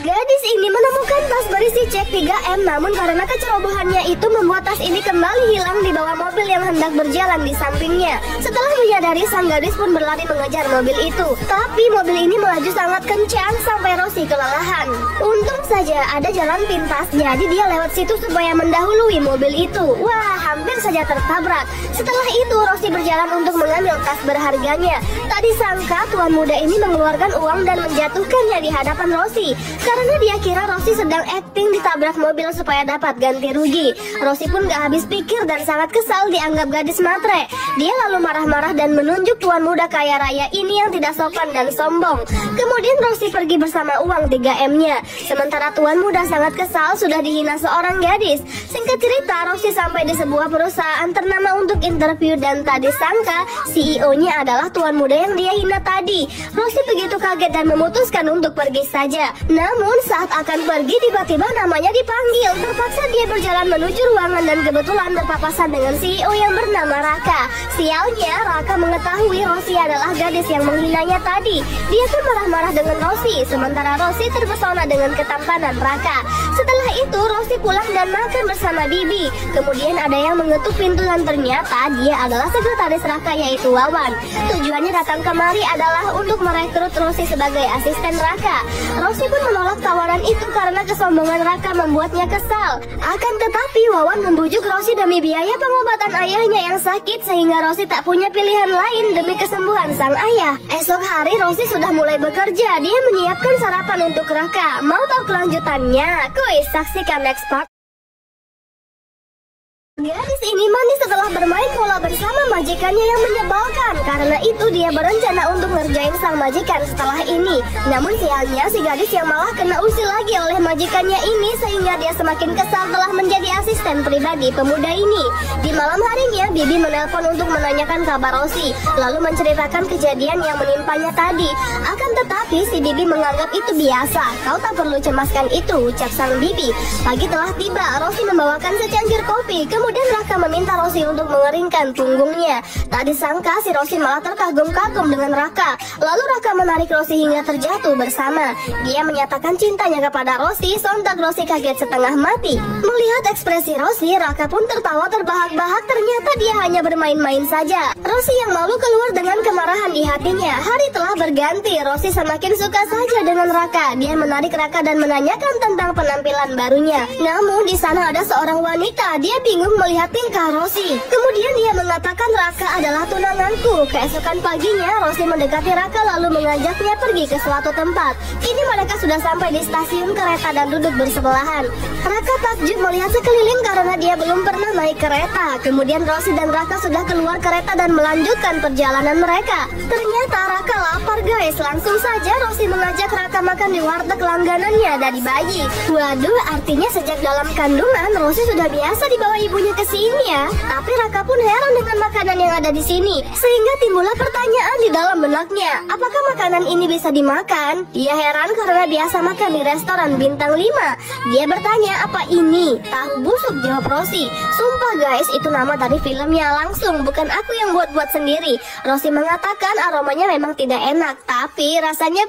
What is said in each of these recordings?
Gadis ini menemukan tas berisi cek 3M, namun karena kecerobohannya itu membuat tas ini kembali hilang di bawah mobil yang hendak berjalan di sampingnya. Setelah menyadari, sang gadis pun berlari mengejar mobil itu. Tapi mobil ini melaju sangat kencang sampai Rosie kelelahan. Untung saja ada jalan pintas, jadi dia lewat situ supaya mendahului mobil itu. Wah, hampir saja tertabrak. Setelah itu Rosie berjalan untuk mengambil tas berharganya. Tak disangka tuan muda ini mengeluarkan uang dan menjatuhkannya di hadapan Rosie. Karena dia kira Rosie sedang acting ditabrak mobil supaya dapat ganti rugi. Rosie pun gak habis pikir dan sangat kesal dianggap gadis matre. Dia lalu marah-marah dan menunjuk tuan muda kaya raya ini yang tidak sopan dan sombong. Kemudian Rosie pergi bersama uang 3M-nya. Sementara tuan muda sangat kesal sudah dihina seorang gadis. Singkat cerita, Rosie sampai di sebuah perusahaan ternama untuk interview dan tak disangka CEO-nya adalah tuan muda yang dia hina tadi. Rosie begitu kaget dan memutuskan untuk pergi saja. Namun saat akan pergi, tiba-tiba namanya dipanggil. Terpaksa dia berjalan menuju ruangan dan kebetulan berpapasan dengan CEO yang bernama Raka. Sialnya, Raka mengetahui Rosie adalah gadis yang menghinanya tadi. Dia pun marah-marah dengan Rosie, sementara Rosie terpesona dengan ketampanan Raka. Setelah itu Rosie pulang dan makan bersama Bibi. Kemudian ada yang mengetuk pintu dan ternyata dia adalah sekretaris Raka, yaitu Wawan. Tujuannya datang kemari adalah untuk merekrut Rosie sebagai asisten Raka. Rosie pun menolak tawaran itu karena kesombongan Raka membuatnya kesal. Akan tetapi Wawan membujuk Rosie demi biaya pengobatan ayahnya yang sakit, sehingga Rosie tak punya pilihan lain demi kesembuhan sang ayah. Esok hari Rosie sudah mulai bekerja. Dia menyiapkan sarapan untuk Raka. Mau tahu kelanjutannya? Kuis, saksikan next part. Gadis ini mandi setelah bermain bola bersama majikannya yang menyebalkan. Karena itu dia berencana untuk ngerjain sang majikan setelah ini. Namun sialnya si gadis yang malah kena usir lagi oleh majikannya ini, sehingga dia semakin kesal telah menjadi asisten pribadi pemuda ini. Di malam harinya Bibi menelpon untuk menanyakan kabar Rosie, lalu menceritakan kejadian yang menimpanya tadi. Akan tetapi si Bibi menganggap itu biasa. Kau tak perlu cemaskan itu, ucap sang Bibi. Pagi telah tiba. Rosie membawakan secangkir kopi. Kemudian Raka meminta Rosie untuk mengeringkan punggungnya. Tak disangka si Rosie malah terkagum-kagum dengan Raka. Lalu Raka menarik Rosie hingga terjatuh bersama. Dia menyatakan cintanya kepada Rosie. Sontak Rosie kaget setengah mati. Melihat ekspresi Rosie, Raka pun tertawa terbahak-bahak. Ternyata dia hanya bermain-main saja. Rosie yang malu keluar dengan kemarahan di hatinya. Hari telah berganti. Rosie semakin suka saja dengan Raka. Dia menarik Raka dan menanyakan tentang penampilan barunya. Namun di sana ada seorang wanita. Dia bingung melihat tingkah Rosie. Kemudian dia mengatakan Raka adalah tunanganku. Keesokan paginya Rosie mendekati Raka lalu mengajaknya pergi ke suatu tempat. Kini mereka sudah sampai di stasiun kereta dan duduk bersebelahan. Raka takjub melihat sekeliling karena dia belum pernah naik kereta. Kemudian Rosie dan Raka sudah keluar kereta dan melanjutkan perjalanan mereka. Ternyata Raka lapar guys. Langsung saja Rosie mengajak Raka makan di warteg langganannya dari bayi. Waduh, artinya sejak dalam kandungan Rosie sudah biasa dibawa ibunya ke sini ya. Tapi Raka pun heran dengan makanan yang ada di sini, sehingga timbullah pertanyaan di dalam benaknya, apakah makanan ini bisa dimakan? Dia heran karena biasa makan di restoran bintang 5. Dia bertanya, apa ini? Tahu busuk, jawab Rosie. Sumpah guys, itu nama dari filmnya langsung, bukan aku yang buat-buat sendiri. Rosie mengatakan aromanya memang tidak enak, tapi rasanya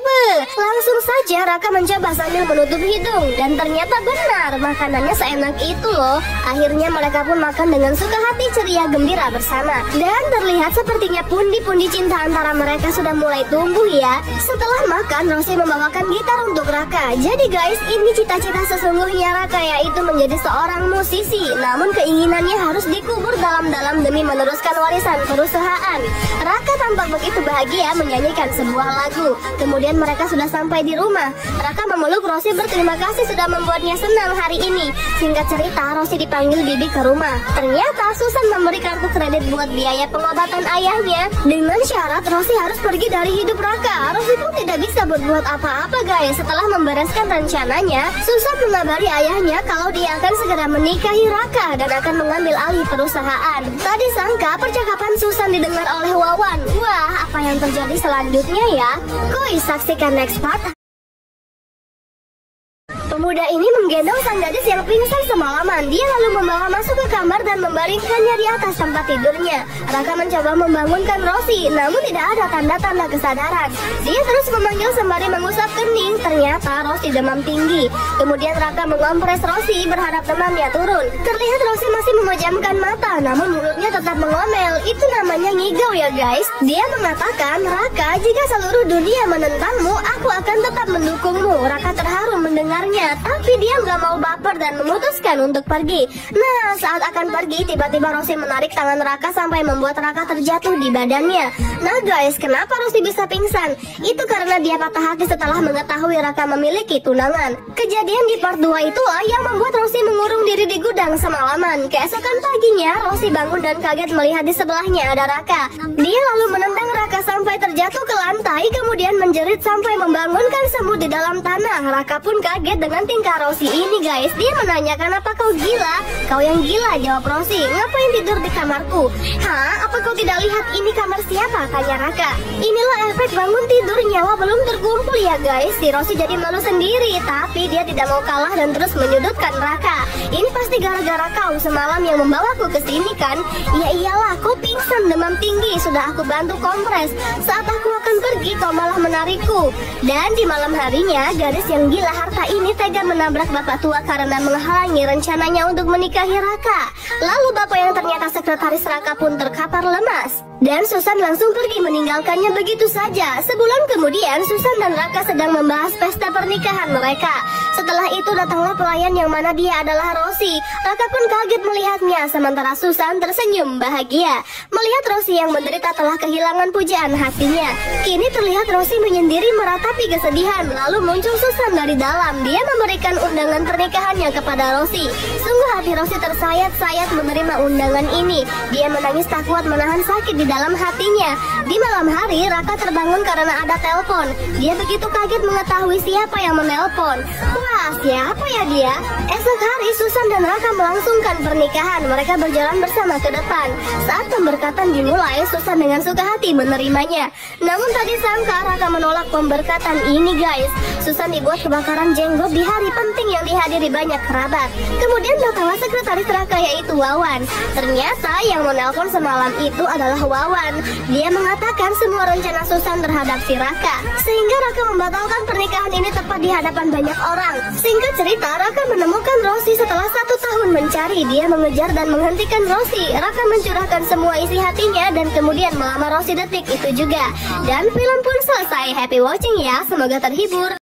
Langsung saja Raka mencoba sambil menutup hidung, dan ternyata benar, makanannya seenak itu loh. Akhirnya mereka pun makan dengan suka hati, ceria, gembira bersama. Dan terlihat sepertinya pundi-pundi cinta antara mereka sudah mulai tumbuh ya. Setelah makan, Rosie membawakan gitar untuk Raka. Jadi guys, ini cita-cita sesungguhnya Raka, yaitu menjadi seorang musisi. Namun keinginannya harus dikubur dalam-dalam demi meneruskan warisan perusahaan. Raka tampak begitu bahagia menyanyikan sebuah lagu. Kemudian mereka sudah sampai di rumah. Raka memeluk Rosie berterima kasih sudah membuatnya senang hari ini. Singkat cerita, Rosie dipanggil Bibi ke rumah. Ternyata Susan memberi kartu kredit buat biaya pengobatan ayahnya. Dengan syarat Rosie harus pergi dari hidup Raka. Rosie pun tidak bisa berbuat apa-apa guys. Setelah membereskan rencananya, Susan mengabari ayahnya kalau dia akan segera menikahi Raka dan akan mengambil alih perusahaan. Tak disangka percakapan Susan didengar oleh Wawan. Wah, apa yang terjadi selanjutnya ya? Kuis, saksikan next part. Pemuda ini menggendong sang gadis yang pingsan semalaman. Dia lalu membawa masuk ke kamar dan membaringkannya di atas tempat tidurnya. Raka mencoba membangunkan Rosi, namun tidak ada tanda-tanda kesadaran. Dia terus memanggil sembari mengusap kening. Ternyata Rosi demam tinggi. Kemudian Raka mengompres Rosi berharap demamnya turun. Terlihat Rosi masih memejamkan mata, namun mulutnya tetap mengomel. Itu namanya ngigau ya guys. Dia mengatakan, "Raka, jika seluruh dunia menentangmu, aku akan tetap mendukungmu." Raka terharu mendengarnya, tapi dia nggak mau baper dan memutuskan untuk pergi. Nah, saat akan pergi, tiba-tiba Rosi menarik tangan Raka sampai membuat Raka terjatuh di badannya. Nah guys, kenapa Rosi bisa pingsan? Itu karena dia patah hati setelah mengetahui Raka memiliki tunangan. Kejadian di part 2 itulah yang membuat Rosi mengurung diri di gudang semalaman. Keesokan paginya, Rosi bangun dan kaget melihat di sebelahnya ada Raka. Dia lalu menendang Raka sampai terjatuh ke lantai, kemudian menjerit sampai membangunkan semut di dalam tanah. Raka pun kaget dengan tingkah Rosi ini guys. Dia menanyakan, "Apa kau gila?" "Kau yang gila," jawab Rosi. "Ngapain tidur di kamarku?" "Hah? Apa kau tidak lihat ini kamar siapa?" tanya Raka. Inilah efek bangun tidur nyawa belum terkumpul ya guys. Si Rosi jadi malu sendiri, tapi dia tidak mau kalah dan terus menyudutkan Raka. "Ini pasti gara-gara kau semalam yang membawaku ke sini kan?" "Ya iyalah, kau pingsan demam tinggi, sudah aku bantu kompres. Saat aku akan pergi, kau malah menarikku." Dan di malam harinya, gadis yang gila harta ini tega menabrak bapak tua karena menghalangi rencananya untuk menikahi Raka. Lalu bapak yang ternyata sekretaris Raka pun terkapar lemas. Dan Susan langsung pergi meninggalkannya begitu saja. Sebulan kemudian, Susan dan Raka sedang membahas pesta pernikahan mereka. Setelah itu datanglah pelayan yang mana dia adalah Rosi. Raka pun kaget melihatnya, sementara Susan tersenyum bahagia. Melihat Rosi yang menderita telah kehilangan pujaan hatinya. Kini terlihat Rosi menyendiri meratapi kesedihan. Lalu muncul Susan dari dalam. Dia memberikan undangan pernikahannya kepada Rosi. Sungguh hati Rosi tersayat-sayat menerima undangan ini. Dia menangis tak kuat menahan sakit di dalam hatinya. Di malam hari, Raka terbangun karena ada telepon. Dia begitu kaget mengetahui siapa yang menelpon. Wah, siapa ya dia? Esok hari, Susan dan Raka melangsungkan pernikahan. Mereka berjalan bersama ke depan. Saat pemberkatan dimulai, Susan dengan suka hati menerimanya. Namun tadi sangka Raka menolak pemberkatan ini guys. Susan dibuat kebakaran jenggot di hari penting yang dihadiri banyak kerabat. Kemudian datanglah sekretaris Raka yaitu Wawan. Ternyata yang menelpon semalam itu adalah Wawan. Dia mengatakan semua rencana Susan terhadap si Raka, sehingga Raka membatalkan pernikahan ini tepat di hadapan banyak orang. Singkat cerita, Raka menemukan Rosi setelah 1 tahun mencari. Dia mengejar dan menghentikan Rosi. Raka mencurahkan semua isi hatinya dan kemudian melamar Rosi detik itu juga. Dan film pun selesai. Happy watching ya, semoga terhibur.